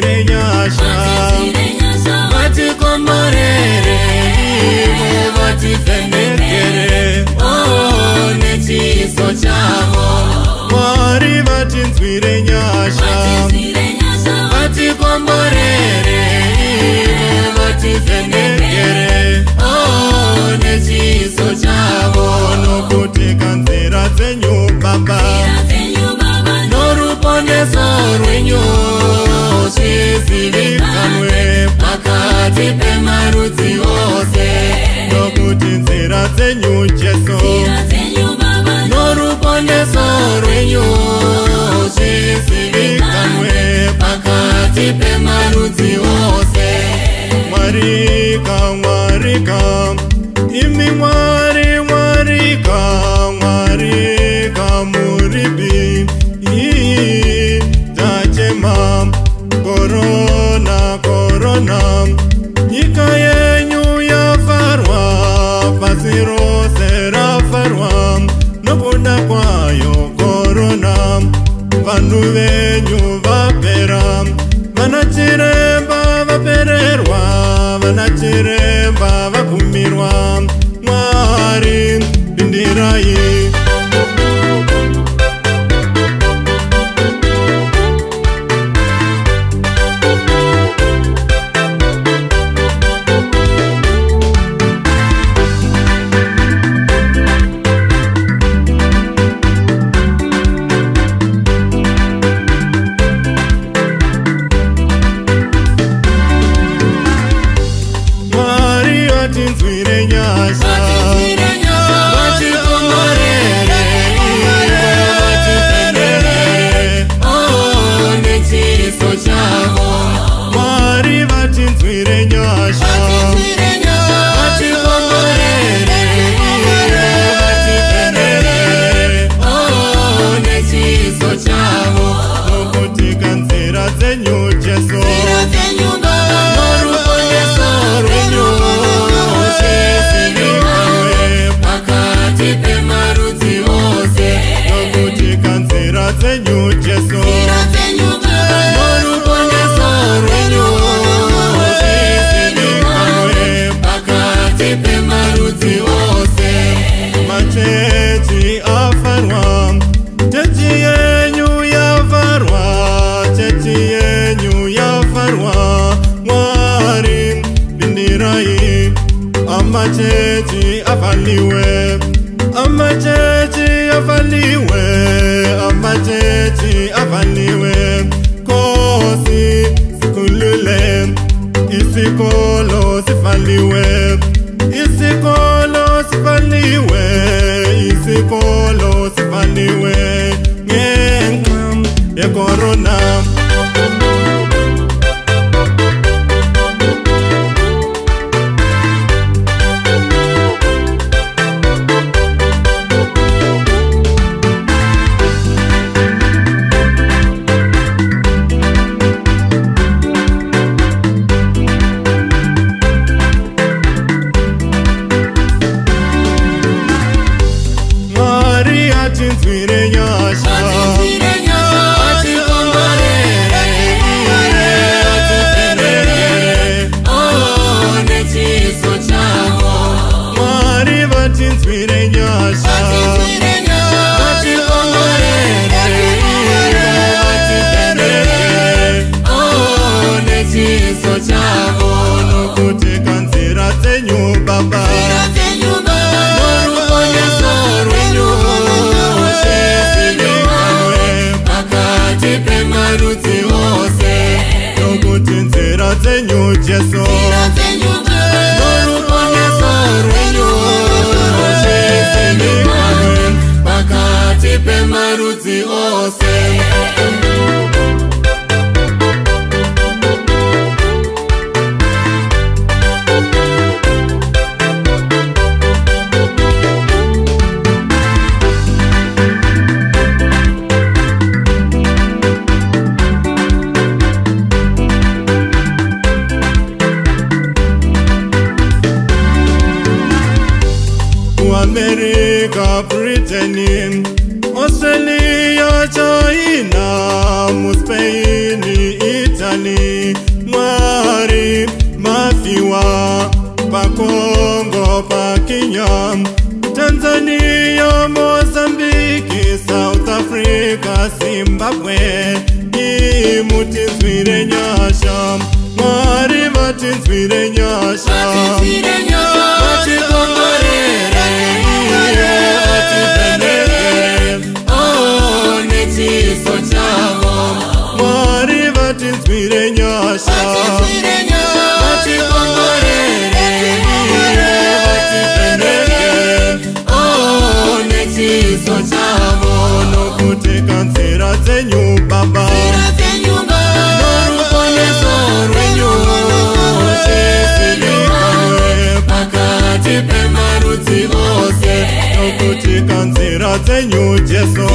vatinzwire nyasha, vatikomborere, ivo vativhenekere, oh, nechiso chavo. Mwari vatinzwire nyasha, vatikomborere, ivo vativhenekere, oh, nechiso chavo. Nokuti kanzira dzenyu Baba, noruponeso rwenyu zvizivikanwe pakati pemarudzi ose. Nokuti nzira dzenyu Jesu, noruponeso rwenyu zvizivikanwe pakati pemarudzi ose. Mwarika, mwarika, imi Mwari, mwarika, mwarika muripi. Tachema korona, korona, nyika yenyu yafarwa, pasi rose rafarwa, nokuda kwayo korona. Vanhu venyu vapera, vanachiremba vapererwa, vanachiremba vakumirwa. Mwari pindirai. Vatinzwire nyasha, vatikomborere, vativhenekere, oh, nechiso chavo. Mwari vatinzwire nyasha, vatikomborere, vativhenekere, oh, nechiso chavo. Nokuti kanzira dzenyu Jesu, noruponeso rwenyu pakati pemarudzi ose. Nokuti kanzira dzenyu Jesu, noruponeso rwenyu zvizivikanwe pakati pemarudzi ose. Machechi afarwa, chechi yenyu yafarwa, chechi yenyu yafarwa. Mwari pindirai. Amachechi avaliwe, amachechi avaliwe, amachechi avaliwe. Kosi sikulule, isikolo sivaliwe, isikolo sivaliwe, isikolo sivaliwe. Ngenxa yekorona. Vatinzwire nyasha, vatikomborere, vativhenekere, oh, nechiso chavo. Mwari vatinzwire nyasha, vatikomborere, vativhenekere, oh, nechiso chavo. Nokuti kanzira dzenyu Baba, noruponeso rwenyu pakati pemarudzi ose. Nokuti nzira dzenyu Jesu, noruponeso rwenyu zvizivikanwe pakati pemarudzi ose. Kigali, Mwari mafiwa Pakongo pa Kenya, Tanzania, Mozambique, South Africa, Zimbabwe. Mutinzwire nyasha, Mwari vatinzwire nyasha, vatikongorere, vativhenekere, nechiso chavo. Mwari vatinzwire nyasha, vatikongorere, vativhenekere, nechiso chavo. Nokuteka nzira dzenyu Baba, pema rudzi ose, nokutika nzira dzenyu Jesu.